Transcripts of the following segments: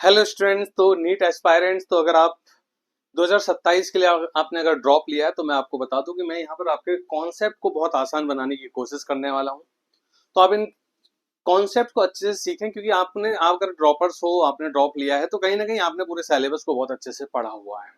Hello students. तो NEET aspirants, तो अगर आप 2027 के लिए आपने अगर ड्रॉप लिया है तो मैं आपको बता दूं कि मैं यहाँ पर आपके कॉन्सेप्ट को बहुत आसान बनाने की कोशिश करने वाला हूँ। तो आप इन कॉन्सेप्ट को अच्छे से सीखें, क्योंकि आप अगर ड्रॉपर्स हो, आपने ड्रॉप लिया है तो कहीं ना कहीं आपने पूरे सिलेबस को बहुत अच्छे से पढ़ा हुआ है।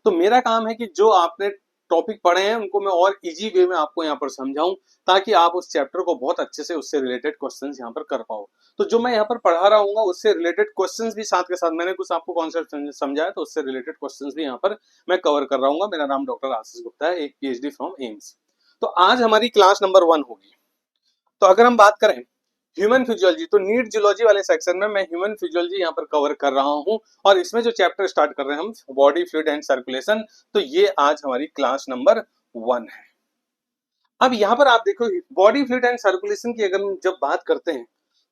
तो मेरा काम है कि जो आपने टॉपिक पढ़े हैं उनको मैं और इजी वे में आपको यहाँ पर समझाऊं, ताकि आप उस चैप्टर को बहुत अच्छे से उससे रिलेटेड क्वेश्चंस यहाँ पर कर पाओ। तो जो मैं यहाँ पर पढ़ा रहा हूँ उससे रिलेटेड क्वेश्चंस भी साथ के साथ, मैंने कुछ आपको कॉन्सेप्ट समझाया तो उससे रिलेटेड क्वेश्चंस भी यहाँ पर मैं कवर कर रहा हूँ। मेरा नाम डॉक्टर आशीष गुप्ता है, एक पीएचडी फ्रॉम एम्स। तो आज हमारी क्लास नंबर 1 होगी। तो अगर हम बात करें ह्यूमन फिजियोलॉजी, तो नीट जियोलॉजी वाले सेक्शन में मैं ह्यूमन फिजियोलॉजी यहाँ पर कवर कर रहा हूँ, और इसमें जो चैप्टर स्टार्ट कर रहे हैं हम बॉडी फ्लूइड एंड सर्कुलेशन, तो ये आज हमारी क्लास नंबर 1 है। अब यहाँ पर आप देखो, बॉडी फ्लूइड एंड सर्कुलेशन की अगर हम जब बात करते हैं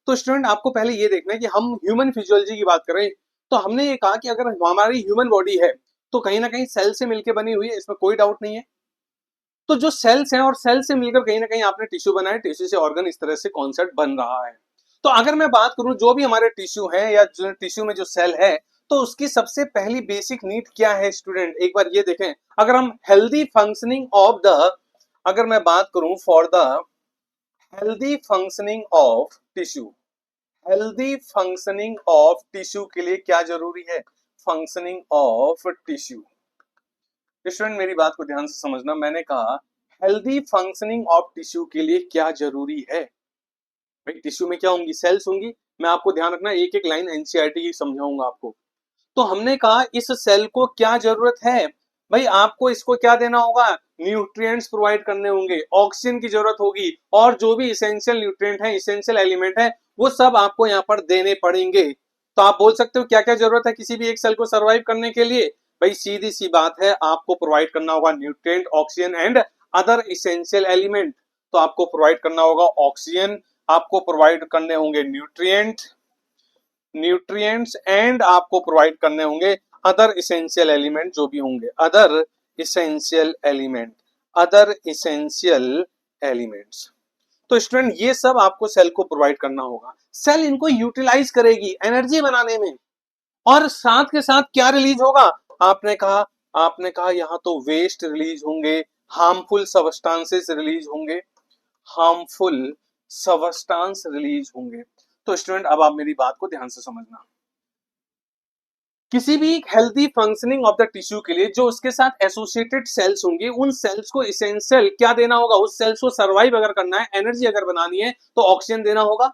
तो स्टूडेंट आपको पहले ये देखना है कि हम ह्यूमन फिजियोलॉजी की बात करें तो हमने ये कहा कि अगर हमारी ह्यूमन बॉडी है तो कहीं ना कहीं सेल से मिलकर बनी हुई है, इसमें कोई डाउट नहीं है। तो जो सेल्स हैं और सेल से मिलकर कहीं ना कहीं आपने टिश्यू बनाया, टिश्यू से ऑर्गन, इस तरह से कॉन्सेप्ट बन रहा है। तो अगर मैं बात करूं जो भी हमारे टिश्यू है या जो टिश्यू में जो सेल है, तो उसकी सबसे पहली बेसिक नीड क्या है स्टूडेंट, एक बार ये देखें। अगर हम हेल्दी फंक्शनिंग ऑफ द, अगर मैं बात करूं for the healthy functioning of tissue, healthy functioning of tissue के लिए क्या जरूरी है, फंक्शनिंग ऑफ टिश्यू। स्टूडेंट मेरी बात को ध्यान से समझना, मैंने कहा हेल्दी फंक्शनिंग ऑफ टिश्यू के लिए क्या जरूरी है। भाई टिश्यू में क्या होंगी, सेल्स होंगी। मैं आपको ध्यान रखना, एक एक लाइन एनसीईआरटी की समझाऊंगा आपको। तो हमने कहा इस सेल को क्या जरूरत है, भाई आपको इसको क्या देना होगा, न्यूट्रिएंट्स प्रोवाइड करने होंगे, ऑक्सीजन की जरूरत होगी, और जो भी इसेंशियल न्यूट्रिएंट है, इसेंशियल एलिमेंट है, वो सब आपको यहाँ पर देने पड़ेंगे। तो आप बोल सकते हो क्या क्या जरूरत है किसी भी एक सेल को सर्वाइव करने के लिए। भाई सीधी सी बात है, आपको प्रोवाइड करना होगा nutrient, oxygen and other essential element. तो आपको प्रोवाइड करना होगा ऑक्सीजन, आपको प्रोवाइड करने होंगे न्यूट्रिएंट्स एंड आपको प्रोवाइड करने होंगे अदर इसेंशियल एलिमेंट, जो भी होंगे other essential element, other essential elements. तो स्टूडेंट ये सब आपको सेल को प्रोवाइड करना होगा। सेल इनको यूटिलाइज करेगी एनर्जी बनाने में, और साथ के साथ क्या रिलीज होगा, आपने कहा यहां तो वेस्ट रिलीज होंगे, हार्मफुल सबस्टांसेस रिलीज होंगे, हार्मफुल सबस्टांस रिलीज होंगे। तो स्टूडेंट अब आप मेरी बात को ध्यान से समझना, किसी भी healthy functioning of the tissue के लिए जो उसके साथ एसोसिएटेड सेल्स होंगे, उन सेल्स को इसेंशियल क्या देना होगा, उस सेल्स को सर्वाइव अगर करना है, एनर्जी अगर बनानी है, तो ऑक्सीजन देना होगा,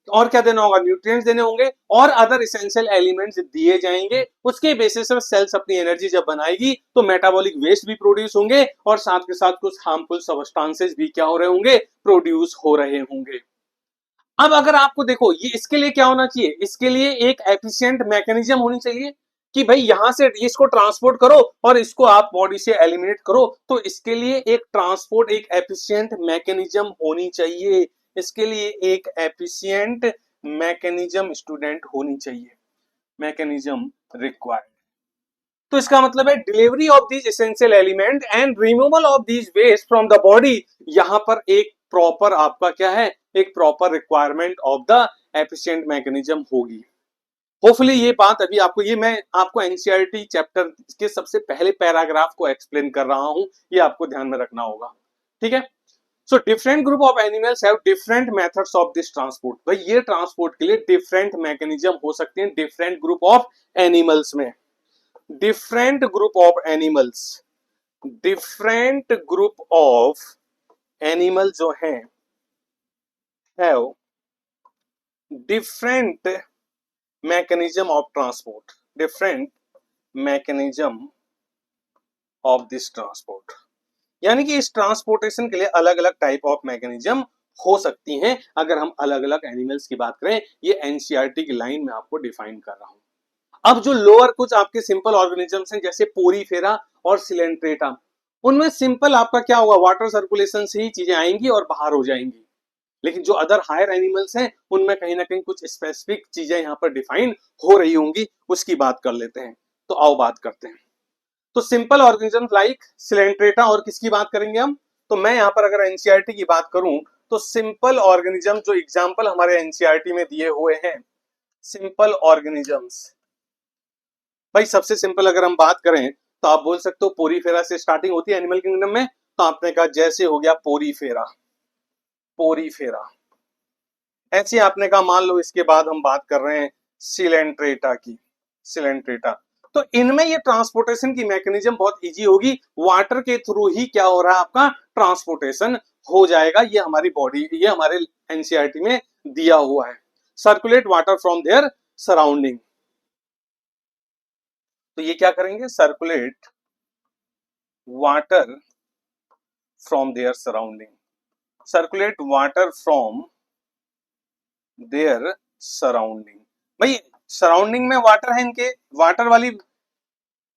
और क्या देना होगा, न्यूट्रिएंट्स देने होंगे, और अदर इसेंशियल एलिमेंट्स दिए जाएंगे। उसके बेसिस पर सेल्स अपनी एनर्जी जब बनाएगी तो मेटाबॉलिक वेस्ट भी प्रोड्यूस होंगे, और साथ के साथ कुछ हार्मफुल सब्सटेंसेस भी क्या हो रहे होंगे, प्रोड्यूस हो रहे होंगे। अब अगर आपको देखो, ये इसके लिए क्या होना चाहिए, इसके लिए एक एफिशिएंट मैकेनिज्म होनी चाहिए कि भाई यहां से इसको ट्रांसपोर्ट करो और इसको आप बॉडी से एलिमिनेट करो। तो इसके लिए एक ट्रांसपोर्ट, एक एफिशिएंट मैकेनिज्म होनी चाहिए। इसके लिए एक एफिशिएंट मैकेनिज्म स्टूडेंट होनी चाहिए, मैकेनिज्म रिक्वायर्ड। तो इसका मतलब है delivery of these essential element and removal of these waste from the body. यहां पर एक प्रॉपर आपका क्या है, एक proper requirement of the efficient mechanism होगी। होपफुली ये बात अभी आपको, ये मैं आपको एनसीईआरटी चैप्टर के सबसे पहले पैराग्राफ को एक्सप्लेन कर रहा हूं, ये आपको ध्यान में रखना होगा, ठीक है। So different group of animals have different methods of this transport. भाई ये ट्रांसपोर्ट के लिए डिफरेंट मैकेनिज्म हो सकते हैं डिफरेंट ग्रुप ऑफ एनिमल्स में। Different group of animals, different group of animal जो हैं have different mechanism of transport, different mechanism of this transport. यानी कि इस ट्रांसपोर्टेशन के लिए अलग अलग टाइप ऑफ मैकेनिज्म हो सकती हैं। अगर हम अलग अलग एनिमल्स की बात करें, ये एनसीईआरटी की लाइन में आपको डिफाइन कर रहा हूं। अब जो लोअर कुछ आपके सिंपल ऑर्गेनिजम्स हैं जैसे पोरीफेरा और सिलेंट्रेटा, उनमें सिंपल आपका क्या होगा, वाटर सर्कुलेशन से ही चीजें आएंगी और बाहर हो जाएंगी। लेकिन जो अदर हायर एनिमल्स हैं उनमें कहीं ना कहीं कुछ स्पेसिफिक चीजें यहाँ पर डिफाइन हो रही होंगी, उसकी बात कर लेते हैं। तो आओ बात करते हैं। तो सिंपल ऑर्गेनिजम्स लाइक सिलेंट्रेटा, और किसकी बात करेंगे हम, तो मैं यहाँ पर अगर एनसीईआरटी की बात करूं तो सिंपल ऑर्गेनिज्म जो एग्जाम्पल हमारे एनसीईआरटी में दिए हुए हैं, सिंपल ऑर्गेनिजम्स, भाई सबसे सिंपल अगर हम बात करें तो आप बोल सकते हो पोरीफेरा से स्टार्टिंग होती है एनिमल किंगडम में, तो आपने कहा जैसे हो गया पोरीफेरा, पोरीफेरा। ऐसे आपने कहा मान लो इसके बाद हम बात कर रहे हैं सिलेंट्रेटा की, सिलेंट्रेटा। तो इनमें ये ट्रांसपोर्टेशन की मैकेनिज्म बहुत इजी होगी, वाटर के थ्रू ही क्या हो रहा है आपका ट्रांसपोर्टेशन हो जाएगा। ये हमारी बॉडी, ये हमारे एनसीईआरटी में दिया हुआ है, circulate water from their surrounding. तो ये क्या करेंगे, circulate water from their surrounding, circulate water from their surrounding. भाई सराउंडिंग में वाटर है, इनके वाटर वाली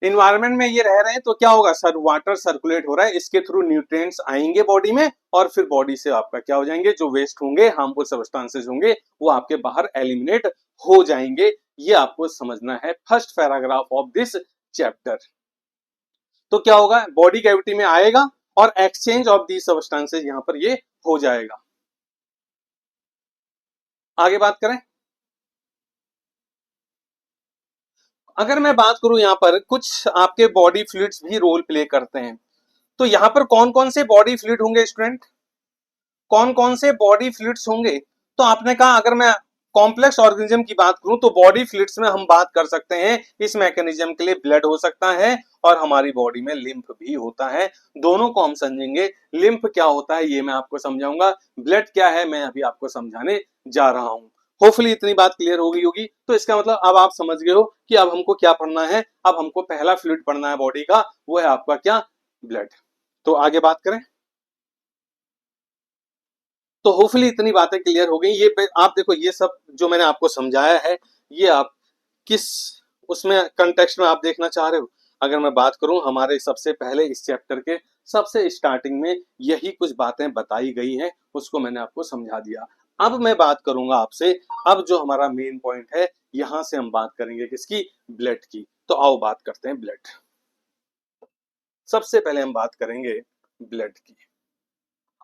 इन्वायरमेंट में ये रह रहे हैं, तो क्या होगा सर, वाटर सर्कुलेट हो रहा है, इसके थ्रू न्यूट्रिएंट्स आएंगे बॉडी में और फिर बॉडी से आपका क्या हो जाएंगे, जो वेस्ट होंगे, हार्मफुल सब्सटेंसेस होंगे, वो आपके बाहर एलिमिनेट हो जाएंगे। ये आपको समझना है first paragraph of this chapter. तो क्या होगा, बॉडी कैविटी में आएगा और एक्सचेंज ऑफ दी सब्सटेंसेस यहां पर ये हो जाएगा। आगे बात करें, अगर मैं बात करूं यहां पर कुछ आपके बॉडी फ्लूइड्स भी रोल प्ले करते हैं, तो यहां पर कौन कौन से बॉडी फ्लूइड होंगे स्टूडेंट, कौन कौन से बॉडी फ्लूइड्स होंगे। तो आपने कहा अगर मैं कॉम्प्लेक्स ऑर्गेनिज्म की बात करूं तो बॉडी फ्लूइड्स में हम बात कर सकते हैं, इस मैकेनिज्म के लिए ब्लड हो सकता है और हमारी बॉडी में लिम्फ भी होता है। दोनों को हम समझेंगे, लिम्फ क्या होता है ये मैं आपको समझाऊंगा, ब्लड क्या है मैं अभी आपको समझाने जा रहा हूं। होपफुली इतनी बात क्लियर हो गई होगी। तो इसका मतलब अब आप समझ गए हो कि अब हमको क्या पढ़ना है, अब हमको पहला फ्लूइड पढ़ना है बॉडी का, वो है आपका क्या, ब्लड। तो आगे बात करें, तो होपफुली इतनी बातें क्लियर हो गई। ये आप देखो, ये सब जो मैंने आपको समझाया है, ये आप किस उसमें कंटेक्स्ट में आप देखना चाह रहे हो। अगर मैं बात करूं हमारे सबसे पहले इस चैप्टर के सबसे स्टार्टिंग में यही कुछ बातें बताई गई हैं, उसको मैंने आपको समझा दिया। अब मैं बात करूंगा आपसे, अब जो हमारा मेन पॉइंट है, यहां से हम बात करेंगे किसकी, ब्लड की। तो आओ बात करते हैं ब्लड। सबसे पहले हम बात करेंगे ब्लड की।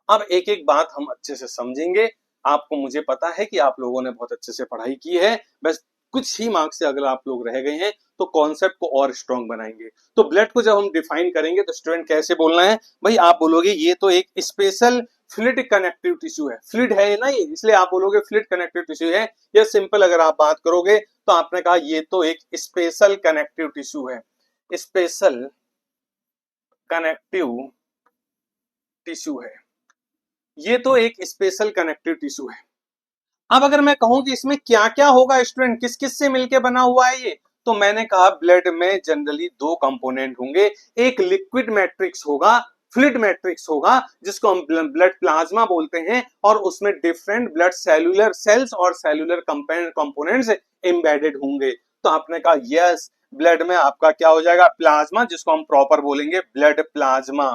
अब एक एक बात हम अच्छे से समझेंगे। आपको, मुझे पता है कि आप लोगों ने बहुत अच्छे से पढ़ाई की है, बस कुछ ही मार्क्स से अगर आप लोग रह गए हैं तो कॉन्सेप्ट को और स्ट्रॉन्ग बनाएंगे। तो ब्लड को जब हम डिफाइन करेंगे तो स्टूडेंट कैसे बोलना है, भाई आप बोलोगे ये तो एक स्पेशल फ्लूइड कनेक्टिव टिश्यू है, फ्लूइड है ना ये, इसलिए आप बोलोगे फ्लूइड कनेक्टिव टिश्यू है। या सिंपल अगर आप बात करोगे तो आपने कहा ये तो एक स्पेशल कनेक्टिव टिश्यू है, स्पेशल कनेक्टिव टिश्यू है, ये तो एक स्पेशल कनेक्टिव टिश्यू है। अब अगर मैं कहूं कि इसमें क्या क्या होगा स्टूडेंट, किस किस से मिलकर बना हुआ है ये, तो मैंने कहा ब्लड में जनरली दो कंपोनेंट होंगे, एक लिक्विड मैट्रिक्स होगा, फ्लूइड मैट्रिक्स होगा, जिसको हम ब्लड प्लाज्मा बोलते हैं, और उसमें डिफरेंट ब्लड सेलुलर सेल्स और सेलुलर कंपोनेंट्स एम्बेडेड होंगे। तो आपने कहा यस, ब्लड में आपका क्या हो जाएगा, प्लाज्मा, जिसको हम प्रॉपर बोलेंगे ब्लड प्लाज्मा,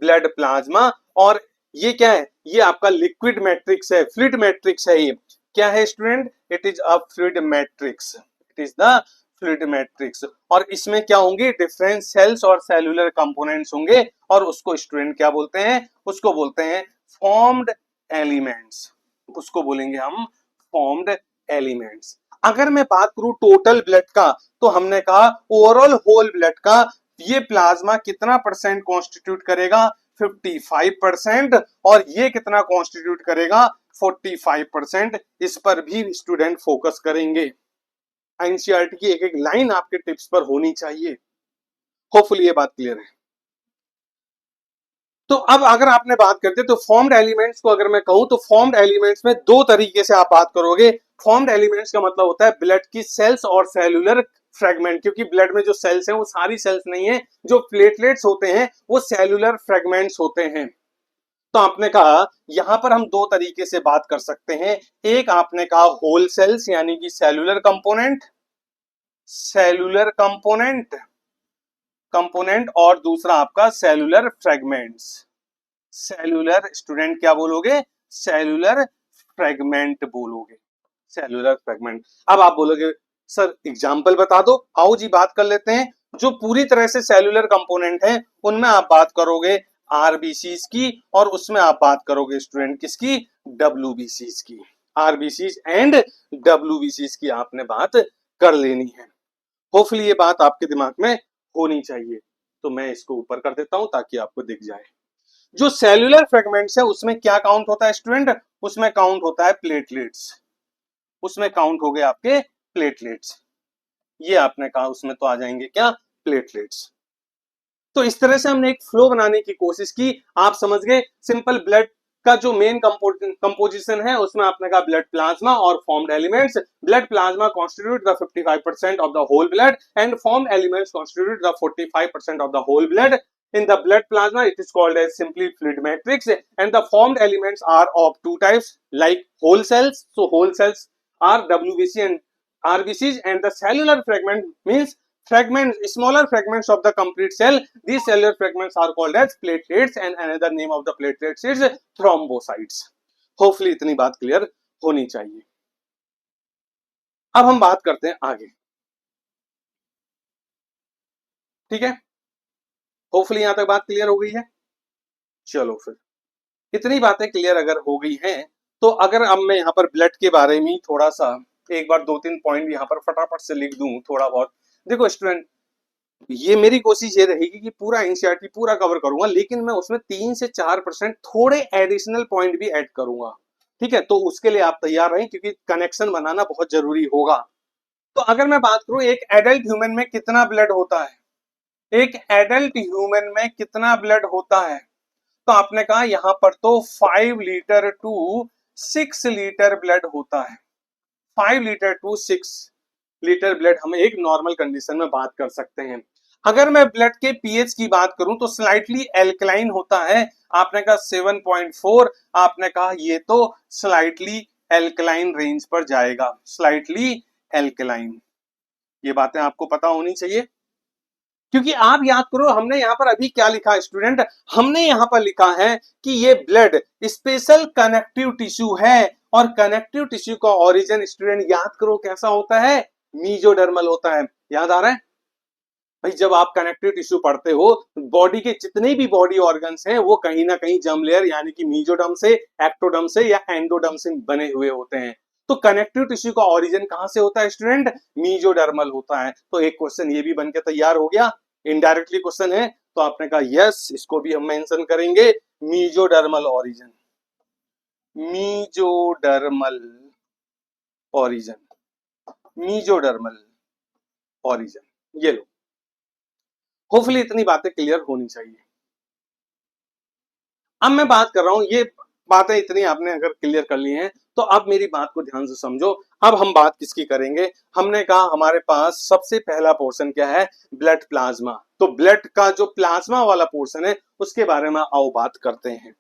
ब्लड प्लाज्मा। और ये क्या है, ये आपका लिक्विड मैट्रिक्स है, फ्लूइड मैट्रिक्स है। ये क्या है student, it is a fluid matrix, it is the fluid matrix. और इसमें क्या होंगे, डिफरेंट सेल्स और सेलुलर कंपोनेंट्स होंगे, और उसको स्टूडेंट क्या बोलते हैं, उसको बोलते हैं फॉर्म्ड एलिमेंट्स, उसको बोलेंगे हम फॉर्म्ड एलिमेंट्स। अगर मैं बात करूं टोटल ब्लड का, तो हमने कहा ओवरऑल होल ब्लड का ये प्लाज्मा कितना परसेंट कॉन्स्टिट्यूट करेगा, 55%, और ये कितना कॉन्स्टिट्यूट करेगा, 45%। इस पर भी स्टूडेंट फोकस करेंगे, एनसीईआरटी की एक एक लाइन आपके टिप्स पर होनी चाहिए। होपफुली ये बात क्लियर है। तो अब अगर आपने बात करते तो फॉर्म्ड एलिमेंट्स को अगर मैं कहूं तो फॉर्म्ड एलिमेंट्स में दो तरीके से आप बात करोगे। फॉर्म्ड एलिमेंट्स का मतलब होता है ब्लड की सेल्स और सेलुलर फ्रेगमेंट, क्योंकि ब्लड में जो सेल्स हैं वो सारी सेल्स नहीं है, जो प्लेटलेट्स होते हैं वो सेलुलर फ्रेगमेंट्स होते हैं। तो आपने कहा यहां पर हम दो तरीके से बात कर सकते हैं, एक आपने कहा होल सेल्स यानी कि cellular component, cellular component component, और दूसरा आपका सेलुलर फ्रेगमेंट्स, सेलुलर स्टूडेंट क्या बोलोगे, सेलुलर फ्रेगमेंट बोलोगे, सेलुलर फ्रेगमेंट। अब आप बोलोगे सर एग्जांपल बता दो, आओ जी बात कर लेते हैं। जो पूरी तरह से सेलुलर कंपोनेंट है उनमें आप बात करोगे आरबीसीज की, और उसमें आप बात करोगे स्टूडेंट किसकी, डब्ल्यूबीसीज की, आरबीसीज एंड डब्ल्यूबीसीज की आपने बात कर लेनी है। होपफुली ये बात आपके दिमाग में होनी चाहिए। तो मैं इसको ऊपर कर देता हूं ताकि आपको दिख जाए। जो सेल्यूलर फ्रेगमेंट्स है उसमें क्या काउंट होता है स्टूडेंट? उसमें काउंट होता है प्लेटलेट्स। उसमें काउंट हो गए आपके प्लेटलेट्स। ये आपने कहा उसमें तो आ जाएंगे क्या? प्लेटलेट्स। तो इस तरह से हमने एक फ्लो बनाने की कोशिश की। आप समझ गए सिंपल ब्लड का जो मेन कंपोजिशन है उसमें आपने कहा ब्लड प्लाज्मा और formed elements. Blood plasma constitute the 55% of the whole blood and formed elements constitute the 45% of the whole blood. In the blood plasma, it is called as simply fluid matrix, and the formed elements are of two types, like whole cells. So whole cells are WBC and RBCs, and the cellular fragment means fragments, smaller fragments of the complete cell. These cellular fragments are called as platelets, and another name of the platelets is thrombocytes. Hopefully इतनी बात clear होनी चाहिए। अब हम बात करते हैं आगे, ठीक है? होपफुली यहां तक बात क्लियर हो गई है। चलो फिर इतनी बातें क्लियर अगर हो गई हैं तो अगर अब मैं यहाँ पर ब्लड के बारे में थोड़ा सा एक बार 2-3 पॉइंट यहाँ पर फटाफट से लिख दूं थोड़ा बहुत। देखो स्टूडेंट, ये मेरी कोशिश ये रहेगी कि पूरा एनसीईआरटी पूरा कवर करूंगा, लेकिन मैं उसमें 3 से 4% थोड़े एडिशनल पॉइंट भी ऐड करूंगा, ठीक है? तो उसके लिए आप तैयार रहें क्योंकि कनेक्शन बनाना बहुत जरूरी होगा। तो अगर मैं बात करूं एक एडल्ट ह्यूमन में कितना ब्लड होता है, एक एडल्ट ह्यूमन में कितना ब्लड होता है, तो आपने कहा यहां पर तो 5 लीटर टू 6 लीटर ब्लड होता है। 5 लीटर टू 6 लीटर ब्लड हम एक नॉर्मल कंडीशन में बात कर सकते हैं। अगर मैं ब्लड के पीएच की बात करूं तो स्लाइटली एल्कलाइन होता है। आपने कहा 7.4, आपने कहा ये तो स्लाइटली एल्कलाइन रेंज पर जाएगा, स्लाइटली एल्कलाइन। ये बातें आपको पता होनी चाहिए क्योंकि आप याद करो हमने यहाँ पर अभी क्या लिखा है स्टूडेंट? हमने यहाँ पर लिखा है कि ये ब्लड स्पेशल कनेक्टिव टिश्यू है और कनेक्टिव टिश्यू का ओरिजिन स्टूडेंट याद करो कैसा होता है? मीजोडर्मल होता है। याद आ रहा है भाई? जब आप कनेक्टिव टिश्यू पढ़ते हो बॉडी के जितने भी बॉडी ऑर्गन्स हैं वो कहीं ना कहीं जर्म लेयर यानी कि मीजोडर्म से, एक्टोडर्म से या एंडोडर्म से बने हुए होते हैं। तो कनेक्टिव टिश्यू का ओरिजिन कहां से होता है स्टूडेंट? मीजोडर्मल होता है। तो एक क्वेश्चन ये भी बनके तैयार हो गया, इनडायरेक्टली क्वेश्चन है। तो आपने कहा यस, इसको भी हम मेंशन करेंगे, mesodermal origin, mesodermal origin, mesodermal origin. ये लो, होपफुली इतनी बातें क्लियर होनी चाहिए। अब मैं बात कर रहा हूं, ये बातें इतनी आपने अगर क्लियर कर ली हैं तो अब मेरी बात को ध्यान से समझो। अब हम बात किसकी करेंगे? हमने कहा हमारे पास सबसे पहला पोर्शन क्या है? Blood plasma. तो ब्लड का जो प्लाज्मा वाला पोर्शन है उसके बारे में आओ बात करते हैं।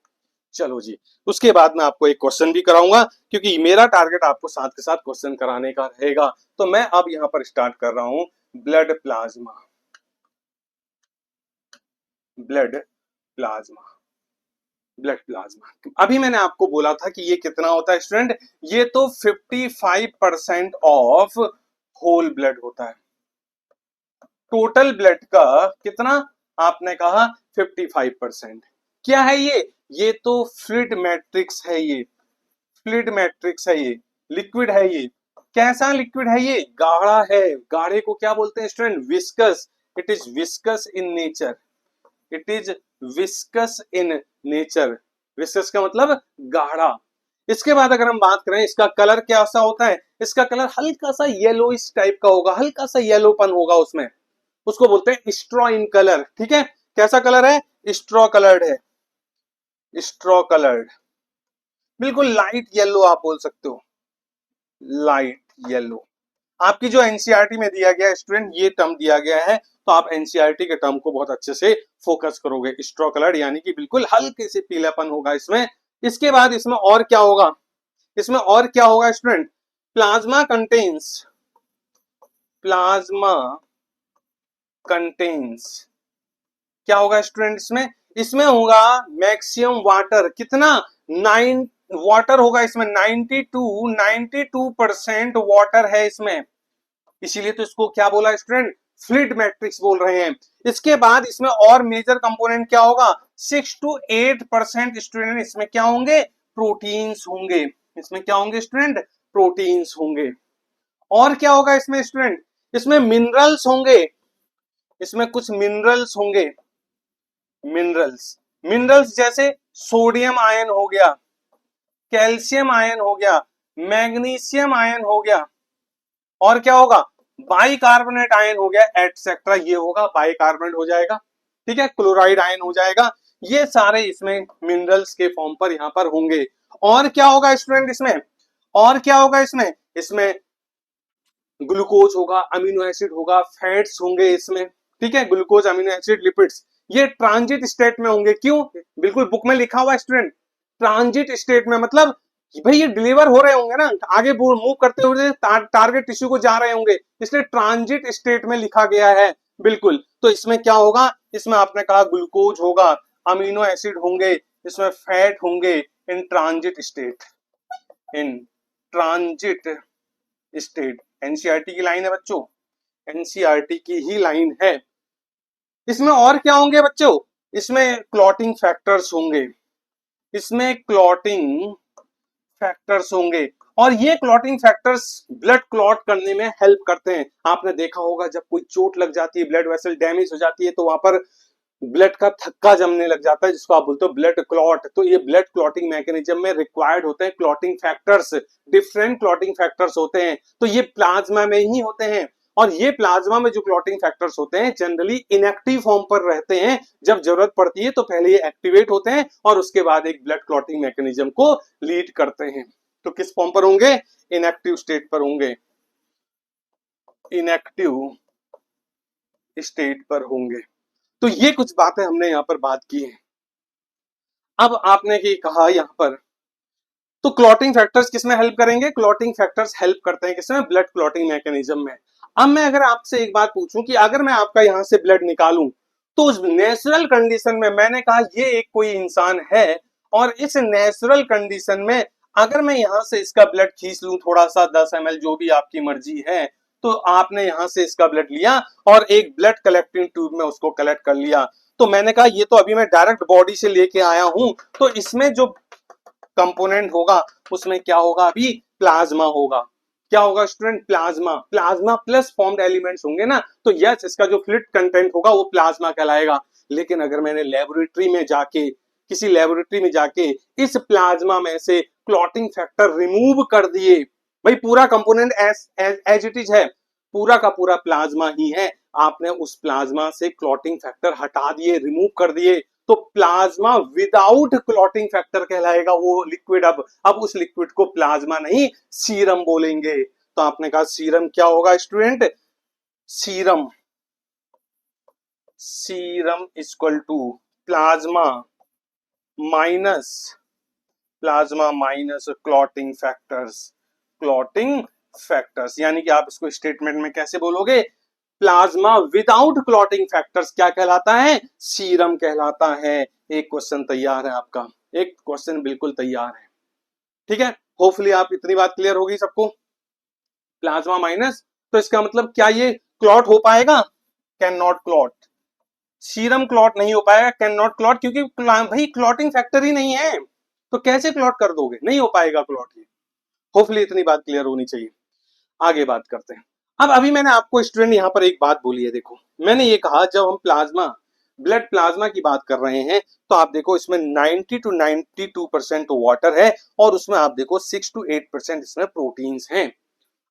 चलो जी, उसके बाद मैं आपको एक क्वेश्चन भी कराऊंगा क्योंकि मेरा टारगेट आपको साथ के साथ क्वेश्चन कराने का रहेगा। तो मैं अब यहां पर स्टार्ट कर रहा हूं blood plasma, blood plasma, blood plasma. अभी मैंने आपको बोला था कि ये कितना होता है स्टूडेंट? ये तो 55% ऑफ होल ब्लड होता है। टोटल ब्लड का कितना? आपने कहा 55%। क्या है ये? ये तो फ्लूइड मैट्रिक्स है, ये फ्लूइड मैट्रिक्स है, ये लिक्विड है। ये कैसा लिक्विड है? ये गाढ़ा है। गाढ़े को क्या बोलते हैं student? Viscous. It is viscous in nature, it is viscous in nature. Viscous का मतलब गाढ़ा। इसके बाद अगर हम बात करें इसका कलर कैसा होता है? इसका कलर हल्का सा येलोइश टाइप का होगा, हल्का सा येलोपन होगा उसमें, उसको बोलते हैं स्ट्रॉ इन कलर। ठीक है, कैसा कलर है? स्ट्रॉ कलर्ड है, स्ट्रॉ कलर्ड, बिल्कुल लाइट येलो आप बोल सकते हो, लाइट येलो। आपकी जो एनसीईआरटी में दिया गया स्टूडेंट ये टर्म दिया गया है, तो आप एनसीईआरटी के टर्म को बहुत अच्छे से फोकस करोगे। स्ट्रॉ कलर्ड यानी कि बिल्कुल हल्के से पीलापन होगा इसमें। इसके बाद इसमें और क्या होगा? इसमें और क्या होगा student? Plasma contains, plasma contains क्या होगा स्टूडेंट इसमें? इसमें होगा मैक्सिमम वाटर। कितना? 9 वाटर होगा इसमें, 92% वाटर है इसमें, इसीलिए तो इसको क्या बोला स्टूडेंट? फ्लूइड मैट्रिक्स बोल रहे हैं। इसके बाद इसमें और मेजर कंपोनेंट क्या होगा? 6 to 8% स्टूडेंट इसमें क्या होंगे? प्रोटीन्स होंगे। इसमें क्या होंगे स्टूडेंट? प्रोटीन्स होंगे। और क्या होगा इसमें स्टूडेंट? इसमें मिनरल्स होंगे, इसमें कुछ मिनरल्स होंगे, मिनरल्स, मिनरल्स जैसे सोडियम आयन हो गया, कैल्शियम आयन हो गया, मैग्नीशियम आयन हो गया, और क्या होगा, बाइकार्बोनेट आयन हो गया, एटसेट्रा, ये होगा बाइकार्बोनेट हो जाएगा, ठीक है, क्लोराइड आयन हो जाएगा, ये सारे इसमें मिनरल्स के फॉर्म पर यहां पर होंगे। और क्या होगा स्टूडेंट इसमें, और क्या होगा इसमें, इसमें ग्लूकोज होगा, अमीनो एसिड होगा, फैट्स होंगे इसमें, ठीक है, ग्लूकोज, अमीनो एसिड, लिपिड्स, ये ट्रांजिट स्टेट में होंगे। क्यों, बिल्कुल बुक में लिखा हुआ स्टूडेंट, ट्रांजिट स्टेट में मतलब भाई ये डिलीवर हो रहे होंगे ना, आगे मूव करते हुए टारगेट टिश्यू को जा रहे होंगे, इसलिए ट्रांजिट स्टेट में लिखा गया है। बिल्कुल, तो इसमें क्या होगा, इसमें आपने कहा ग्लूकोज होगा, अमीनो एसिड होंगे, इसमें फैट होंगे, in transit state, in transit state. NCERT की लाइन है बच्चों, एनसीईआरटी की ही लाइन है। इसमें और क्या होंगे बच्चों, इसमें क्लॉटिंग फैक्टर्स होंगे, इसमें क्लॉटिंग फैक्टर्स होंगे, और ये क्लॉटिंग फैक्टर्स ब्लड क्लॉट करने में हेल्प करते हैं। आपने देखा होगा जब कोई चोट लग जाती है, ब्लड वेसल डैमेज हो जाती है, तो वहां पर ब्लड का थक्का जमने लग जाता है, जिसको आप बोलते हो ब्लड क्लॉट। तो ये ब्लड क्लॉटिंग मैकेनिज्म में रिक्वायर्ड होते हैं clotting factors, different clotting factors होते हैं, तो ये प्लाज्मा में ही होते हैं। और ये प्लाज्मा में जो क्लॉटिंग फैक्टर्स होते हैं जनरली इनएक्टिव फॉर्म पर रहते हैं, जब जरूरत पड़ती है तो पहले ये एक्टिवेट होते हैं और उसके बाद एक ब्लड क्लॉटिंग मैकेनिज्म को लीड करते हैं। तो किस फॉर्म पर होंगे, इनएक्टिव स्टेट पर होंगे, इनएक्टिव स्टेट पर होंगे। तो ये कुछ बातें हमने यहां पर बात की है। अब आपने ये कहा यहां पर, तो क्लॉटिंग फैक्टर्स किसमें हेल्प करेंगे, क्लॉटिंग फैक्टर्स हेल्प करते हैं किसमें, ब्लड क्लॉटिंग मैकेनिज्म में। अब मैं अगर आपसे एक बात पूछूं कि अगर मैं आपका यहां से ब्लड निकालूं, तो उस नेचुरल कंडीशन में, मैंने कहा ये एक कोई इंसान है, और इस नेचुरल कंडीशन में अगर मैं यहां से इसका ब्लड खींच लूं थोड़ा सा 10 ml, जो भी आपकी मर्जी है, तो आपने यहां से इसका ब्लड लिया और एक ब्लड कलेक्टिंग ट्यूब में उसको कलेक्ट कर लिया, तो मैंने कहा ये तो अभी मैं डायरेक्ट बॉडी से लेके आया हूं, तो इसमें जो कंपोनेंट होगा उसमें क्या होगा, अभी प्लाज्मा होगा। क्या होगा student, plasma, plasma plus formed elements होंगे ना, तो यस इसका जो फ्लूइड कंटेंट होगा वो प्लाज्मा कहलाएगा। लेकिन अगर मैंने लेबोरेटरी में जाके, किसी लेबोरेटरी में जाके इस प्लाज्मा में से क्लॉटिंग फैक्टर रिमूव कर दिए, भाई पूरा कंपोनेंट एज इट इज है, पूरा का पूरा प्लाज्मा ही है, आपने उस प्लाज्मा से क्लॉटिंग फैक्टर हटा दिए, रिमूव कर दिए, तो प्लाज्मा विदाउट क्लॉटिंग फैक्टर कहलाएगा वो लिक्विड। अब उस लिक्विड को प्लाज्मा नहीं सीरम बोलेंगे। तो आपने कहा सीरम क्या होगा student, serum, serum equal to plasma minus, plasma minus clotting factors, clotting factors, यानी कि आप इसको स्टेटमेंट में कैसे बोलोगे, प्लाज्मा विदाउट क्लॉटिंग फैक्टर्स क्या कहलाता है, सीरम कहलाता है। एक क्वेश्चन तैयार है आपका, एक क्वेश्चन बिल्कुल तैयार है, ठीक है। होपफुली आप इतनी बात क्लियर होगी सबको, प्लाज्मा माइनस, तो इसका मतलब क्या ये क्लॉट हो पाएगा, can not clot, serum clot नहीं हो पाएगा, कैन नॉट क्लॉट, क्योंकि भाई क्लॉटिंग फैक्टर ही नहीं है, तो कैसे क्लॉट कर दोगे, नहीं हो पाएगा क्लॉट। ये होपफुली इतनी बात क्लियर होनी चाहिए। आगे बात करते हैं। अब अभी मैंने आपको स्टूडेंट यहां पर एक बात बोली है, देखो मैंने ये कहा जब हम प्लाज्मा, ब्लड प्लाज्मा की बात कर रहे हैं, तो आप देखो इसमें 90 to 92% वाटर है, और उसमें आप देखो 6 to 8% इसमें प्रोटीन्स हैं,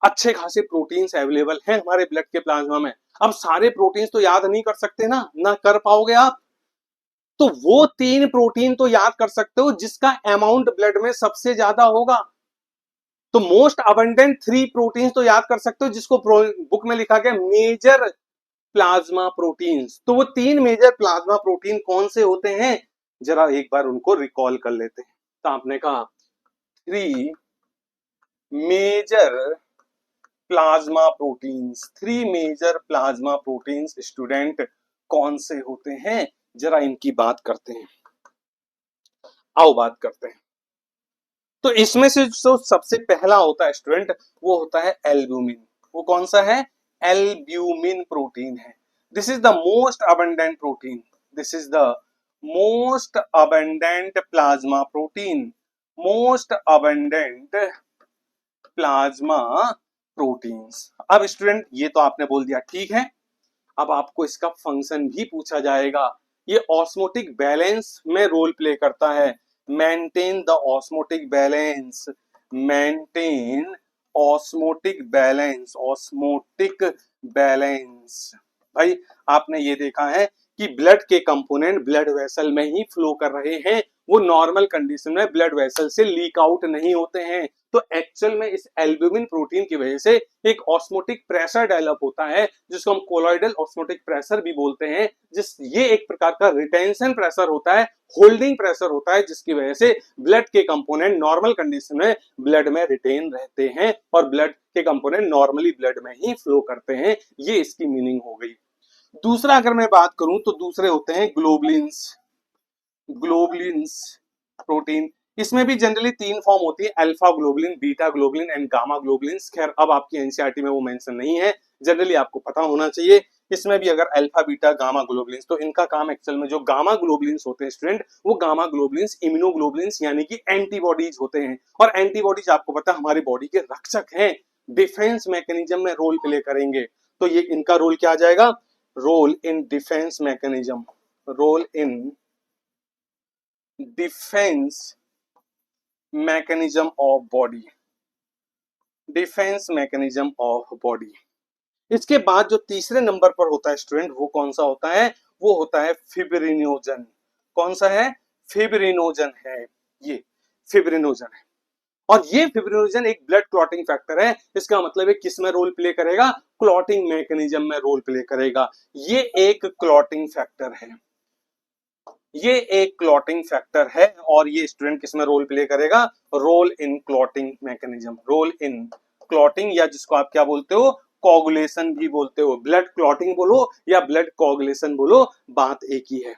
अच्छे खासे प्रोटीन्स अवेलेबल हैं हमारे ब्लड के प्लाज्मा में। अब सारे प्रोटीन्स तो याद नहीं कर सकते ना कर पाओगे आप, तो वो 3 प्रोटीन तो याद कर सकते हो जिसका अमाउंट ब्लड में सबसे ज्यादा होगा। तो मोस्ट अबंडेंट 3 प्रोटीन तो याद कर सकते हो, जिसको बुक में लिखा गया मेजर प्लाज्मा प्रोटीन्स। तो वो 3 मेजर प्लाज्मा प्रोटीन कौन से होते हैं, जरा एक बार उनको रिकॉल कर लेते हैं। तो आपने कहा 3 major plasma proteins, 3 major plasma proteins student कौन से होते हैं, जरा इनकी बात करते हैं, आओ बात करते हैं। तो इसमें से जो सबसे पहला होता है स्टूडेंट, वो होता है एल्ब्यूमिन। वो कौन सा है, एल्ब्यूमिन प्रोटीन है। This is the most abundant protein, this is the most abundant plasma protein, most abundant plasma proteins. अब स्टूडेंट ये तो आपने बोल दिया, ठीक है। अब आपको इसका फंक्शन भी पूछा जाएगा। ये ऑस्मोटिक बैलेंस में रोल प्ले करता है। Maintain the osmotic balance, maintain osmotic balance, osmotic balance. भाई आपने ये देखा है कि ब्लड के कंपोनेंट ब्लड वेसल में ही फ्लो कर रहे हैं, वो नॉर्मल कंडीशन में ब्लड वेसल से लीक आउट नहीं होते हैं। तो एक्चुअल में इस एल्ब्यूमिन प्रोटीन की वजह से एक ऑस्मोटिक प्रेशर डेवलप होता है, जिसको हम कोलॉइडल ऑस्मोटिक प्रेशर भी बोलते हैं। ये एक प्रकार का रिटेंशन प्रेशर होता है, होल्डिंग प्रेशर होता है, जिसकी वजह से ब्लड के कंपोनेंट नॉर्मल कंडीशन में ब्लड में रिटेन रहते हैं और ब्लड के कंपोनेंट नॉर्मली ब्लड में ही फ्लो करते हैं। ये इसकी मीनिंग हो गई। दूसरा अगर मैं बात करूं तो दूसरे होते हैं ग्लोबुलिन्स। ग्लोबुलिन्स प्रोटीन, इसमें भी जनरली 3 फॉर्म होती है, alpha globulin, beta globulin and gamma globulins. खैर अब आपकी एनसीईआरटी में वो मेंशन नहीं है, जनरली आपको पता होना चाहिए। इसमें भी अगर अल्फा बीटा गामा ग्लोबुलिन्स, तो इनका काम एक्चुअल में जो गामा ग्लोबुलिन्स होते हैं स्टूडेंट, वो गामा ग्लोबुलिन्स इम्यूनोग्लोबुलिन्स यानी कि एंटीबॉडीज होते हैं। और एंटीबॉडीज आपको पता है हमारी बॉडी के रक्षक हैं, डिफेंस मैकेनिज्म में रोल प्ले करेंगे। तो ये इनका रोल क्या आ जाएगा, role in defence mechanism, role in defence mechanism of body, defence mechanism of body. इसके बाद जो तीसरे नंबर पर होता है स्टूडेंट, वो कौन सा होता है, वो होता है फिब्रिनोजन। कौन सा है, फिब्रिनोजन है, ये फिब्रिनोजन है। और ये फिब्रिनोजन एक ब्लड क्लॉटिंग फैक्टर है। इसका मतलब है किस में रोल प्ले करेगा, क्लॉटिंग मैकेनिज्म में रोल प्ले करेगा। ये एक क्लॉटिंग फैक्टर है, ये एक क्लॉटिंग फैक्टर है। और ये स्टूडेंट किस में रोल प्ले करेगा, role in clotting mechanism, role in clotting, या जिसको आप क्या बोलते हो, कोगुलेशन भी बोलते हो। ब्लड क्लॉटिंग बोलो या ब्लड कोगुलेशन बोलो, बात एक ही है।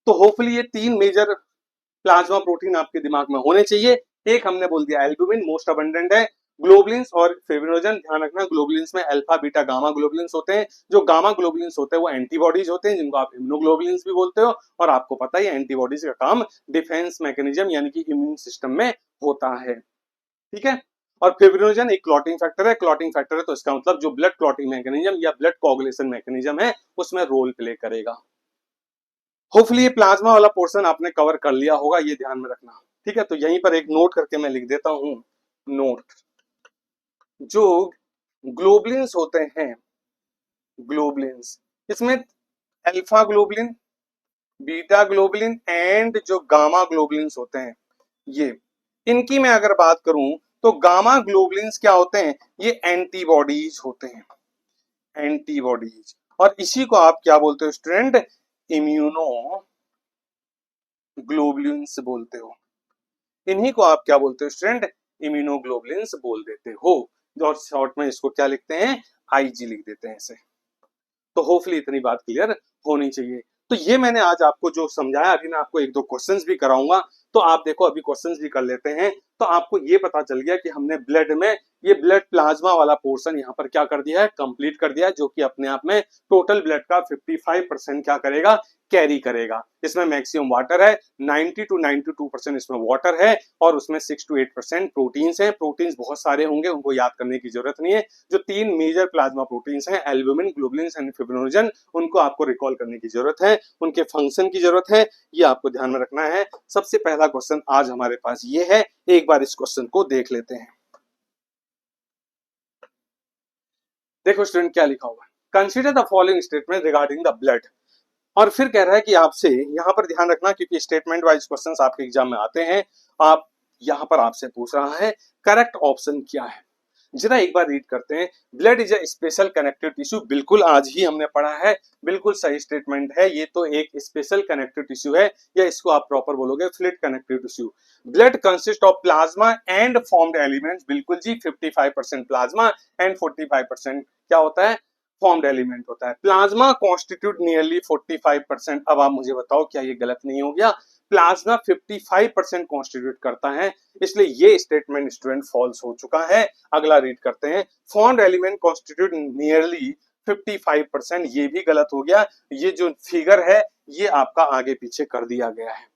तो होपफुली ये 3 मेजर प्लाज्मा प्रोटीन आपके दिमाग में होने चाहिए। एक हमने बोल दिया एल्ब्यूमिन मोस्ट अबंडेंट है, ग्लोबुलिन्स और फिब्रिनोजन ध्यान रखना, ग्लोबुलिन्स में अल्फा बीटा गामा ग्लोबुलिन्स होते हैं। जो गामा ग्लोबुलिन्स होते हैं वो एंटीबॉडीज होते हैं, जिनको आप इम्यूनोग्लोबुलिन्स भी बोलते हो। और आपको पता ही एंटीबॉडीज का काम डिफेंस मैकेनिज्म यानी कि इम्यून सिस्टम में होता है, ठीक है। और फिब्रिनोजन एक क्लॉटिंग फैक्टर है, क्लॉटिंग फैक्टर है तो इसका मतलब जो ब्लड क्लॉटिंग मैकेनिज्म या ब्लड कोगुलेशन मैकेनिज्म है उसमें रोल प्ले करेगा। होपफुली ये प्लाज्मा वाला पोर्शन आपने कवर कर लिया होगा, ये ध्यान में रखना, ठीक है। तो यहीं पर एक नोट करके मैं लिख देता हूं, नोट, जो ग्लोबुलिन्स होते हैं, ग्लोबुलिन्स, इसमें alpha globulin, beta globulin and जो गामा ग्लोबुलिन्स होते हैं, ये इनकी मैं अगर बात करूं तो गामा ग्लोबुलिन्स क्या होते हैं, ये एंटीबॉडीज होते हैं, एंटीबॉडीज। और इसी को आप क्या बोलते हो स्टूडेंट, इम्यूनो ग्लोबुलिन्स बोलते हो। इन्हीं को आप क्या बोलते हो स्टूडेंट, इम्यूनोग्लोबुलिन्स बोल देते हो। और शॉर्ट में इसको क्या लिखते हैं, आईजी लिख देते हैं इसे। तो होपफुली इतनी बात क्लियर होनी चाहिए। तो ये मैंने आज आपको जो समझाया, अभी मैं आपको 1-2 क्वेश्चंस भी कराऊंगा, तो आप देखो अभी क्वेश्चंस भी कर लेते हैं। तो आपको ये पता चल गया कि हमने ब्लड में ये ब्लड प्लाज्मा वाला पोर्शन यहाँ पर क्या कर दिया है, कंप्लीट कर दिया है, जो कि अपने आप में टोटल ब्लड का 55% क्या करेगा, कैरी करेगा। इसमें मैक्सिमम वाटर है, 90 to 92% इसमें वाटर है, और उसमें 6 to 8% प्रोटीन्स हैं। प्रोटीन्स बहुत सारे होंगे, उनको याद करने की जरूरत नहीं है। जो 3 मेजर प्लाज्मा प्रोटीन्स हैं, एल्ब्यूमिन, ग्लोबुलिन्स एंड फिब्रिनोजन, उनको आपको रिकॉल करने की जरूरत है, उनके फंक्शन की जरूरत है, ये आपको ध्यान में रखना है। सबसे पहला क्वेश्चन आज हमारे पास ये है, एक बार इस क्वेश्चन को देख लेते हैं। देखो स्टूडेंट क्या लिखा हुआ है, consider the following statement regarding the blood. और फिर कह रहा है कि आपसे यहाँ पर ध्यान रखना, क्योंकि स्टेटमेंट वाइज क्वेश्चंस आपके एग्जाम में आते हैं। आप यहाँ पर आपसे पूछ रहा है करेक्ट ऑप्शन क्या है, जरा एक बार रीड करते हैं। Blood is a special connective tissue, बिल्कुल आज ही हमने पढ़ा है, बिल्कुल सही स्टेटमेंट है। ये तो एक स्पेशल कनेक्टिव टिश्यू है, या इसको आप प्रॉपर बोलोगे fluid connective tissue. Blood consist of plasma and formed elements, बिल्कुल जी, 55% प्लाज्मा एंड 45% क्या होता है, फॉर्म्ड एलिमेंट होता है। Plasma constitute nearly 45%। अब आप मुझे बताओ क्या ये गलत नहीं हो गया, प्लाज्मा 55% कॉन्स्टिट्यूट करता है, इसलिए ये स्टेटमेंट स्टूडेंट फॉल्स हो चुका है। अगला रीड करते हैं, फॉर्म्ड एलिमेंट कॉन्स्टिट्यूट नियरली 55%, ये भी गलत हो गया। ये जो फिगर है ये आपका आगे पीछे कर दिया गया है,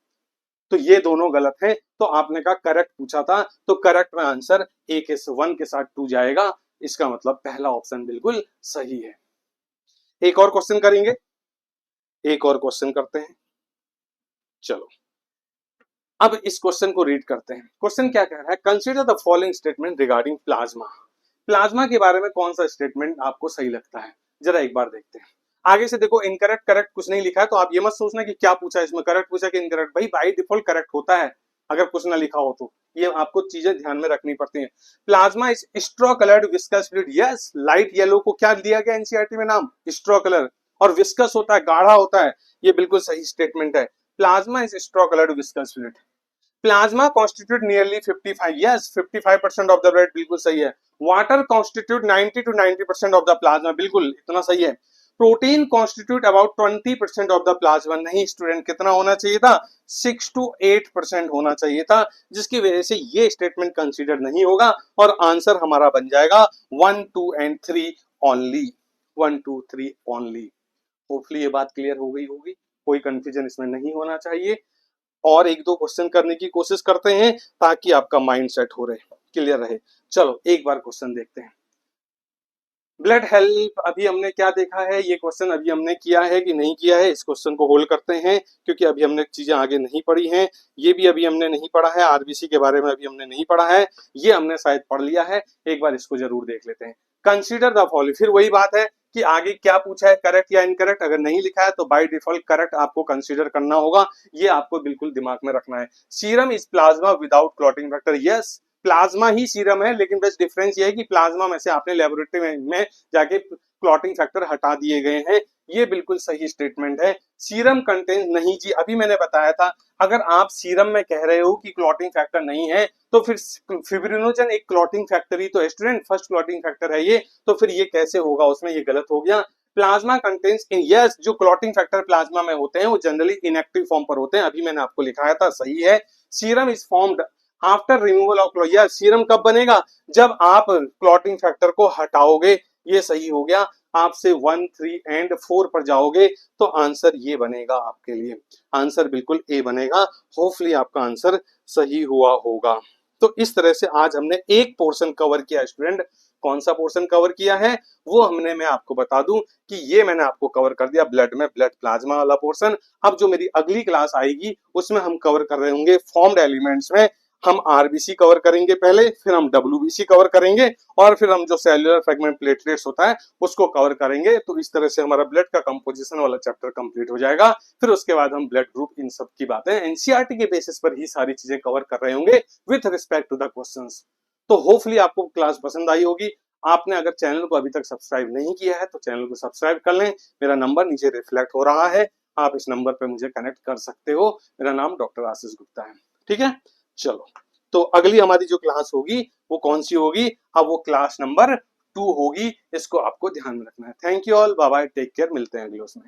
तो ये दोनों गलत है। तो आपने कहा करेक्ट पूछा था, तो करेक्ट में आंसर 1:1 के साथ 2 जाएगा। इसका मतलब पहला ऑप्शन बिल्कुल सही है। एक और क्वेश्चन करेंगे, एक और क्वेश्चन करते हैं। चलो अब इस क्वेश्चन को रीड करते हैं। क्वेश्चन क्या कह रहा है, consider the following statement regarding plasma. Plasma के बारे में कौन सा स्टेटमेंट आपको सही लगता है, जरा एक बार देखते हैं। आगे से देखो, इनकरेक्ट करेक्ट कुछ नहीं लिखा है, तो आप ये मत सोचना कि क्या पूछा है इसमें, करेक्ट पूछा कि इनकरेक्ट। भाई बाय डिफॉल्ट करेक्ट होता है अगर कुछ ना लिखा हो तो, ये आपको चीजें ध्यान में रखनी पड़ती हैं। Plasma is straw coloured viscous fluid, yes light yellow को क्या दिया गया एनसीईआरटी में नाम, स्ट्रॉ कलर, और विस्कस होता है, गाढ़ा होता है, ये बिल्कुल सही स्टेटमेंट है। Plasma is straw coloured viscous fluid. Plasma constitute nearly 55, yes 55% of the blood, बिल्कुल सही है। Water constitute 90 to 90% of the plasma, बिल्कुल इतना सही है। Protein constitute about 20% of the plasma, नहीं स्टूडेंट, कितना होना चाहिए था, 6 to 8% होना चाहिए था, जिसकी वजह से ये स्टेटमेंट कंसीडर नहीं होगा और आंसर हमारा बन जाएगा 1, 2 and 3 ओनली, 1, 2, 3 ओनली। होपफुली ये बात क्लियर हो गई होगी, कोई कंफ्यूजन इसमें नहीं होना चाहिए। और एक दो क्वेश्चन करने की कोशिश करते हैं ताकि आपका माइंड सेट हो रहे, क्लियर रहे। चलो एक बार क्वेश्चन देखते हैं। ब्लड हेल्प अभी हमने क्या देखा है, ये क्वेश्चन अभी हमने किया है कि नहीं किया है, इस क्वेश्चन को होल्ड करते हैं क्योंकि अभी हमने चीजें आगे नहीं पढ़ी हैं। ये भी अभी हमने नहीं पढ़ा है, आरबीसी के बारे में अभी हमने नहीं पढ़ा है, ये हमने शायद पढ़ लिया है, एक बार इसको जरूर देख लेते हैं। कंसीडर द फॉलोइंग, फिर वही बात है कि आगे क्या पूछा है, करेक्ट या इनकरेक्ट, अगर नहीं लिखा है तो बाय डिफॉल्ट करेक्ट आपको कंसीडर करना होगा, ये आपको बिल्कुल दिमाग में रखना है। Serum is plasma without clotting factor, yes plasma he serum है, लेकिन बस डिफरेंस ये है कि प्लाज्मा में से आपने लेबोरेटरी में जाके क्लॉटिंग फैक्टर हटा दिए गए हैं, ये बिल्कुल सही स्टेटमेंट है। सीरम कंटेन, नहीं जी अभी मैंने बताया था, अगर आप सीरम में कह रहे हो कि क्लॉटिंग फैक्टर नहीं है तो फिर फिब्रिनोजन एक क्लॉटिंग फैक्टर ही तो है स्टूडेंट, फर्स्ट क्लॉटिंग फैक्टर है ये, तो फिर ये कैसे होगा उसमें, ये गलत हो गया। प्लाज्मा कंटेन्स इन, यस जो क्लॉटिंग फैक्टर प्लाज्मा में होते हैं वो जनरली इनएक्टिव फॉर्म पर होते हैं, अभी मैंने आपको लिखाया था, सही है। Serum is formed after removal of clot, yes serum कब बनेगा, जब आप क्लॉटिंग फैक्टर को हटाओगे, ये सही हो गया। आपसे 1, 3 and 4 पर जाओगे तो आंसर ये बनेगा आपके लिए, आंसर बिल्कुल ए बनेगा। होपफुली आपका आंसर सही हुआ होगा। तो इस तरह से आज हमने एक पोर्शन कवर किया स्टूडेंट, कौन सा पोर्शन कवर किया है वो हमने, मैं आपको बता दूं कि ये मैंने आपको कवर कर दिया ब्लड में, ब्लड प्लाज्मा वाला पोर्शन। अब जो मेरी अगली क्लास आएगी उसमें हम कवर कर रहे होंगे फॉर्म्ड एलिमेंट्स में, हम आरबीसी कवर करेंगे पहले, फिर हम डब्ल्यूबीसी कवर करेंगे और फिर हम जो सेल्यूलर फ्रेगमेंट प्लेटलेट्स होता है उसको कवर करेंगे। तो इस तरह से हमारा ब्लड का कंपोजिशन वाला चैप्टर कंप्लीट हो जाएगा। फिर उसके बाद हम ब्लड ग्रुप, इन सब की बातें एनसीईआरटी के बेसिस पर ही सारी चीजें कवर कर रहे होंगे with respect to the questions. तो होपफुली आपको क्लास पसंद आई होगी। आपने अगर चैनल को अभी तक सब्सक्राइब नहीं किया है तो चैनल को सब्सक्राइब कर लें। मेरा नंबर नीचे रिफ्लेक्ट हो रहा है, आप इस नंबर पर मुझे कनेक्ट कर सकते हो। मेरा नाम डॉक्टर आशीष गुप्ता है, ठीक है। चलो तो अगली हमारी जो क्लास होगी वो कौन सी होगी, अब वो क्लास नंबर 2 होगी, इसको आपको ध्यान में रखना है। Thank you all, bye bye, take care, मिलते हैं अगले उसमें।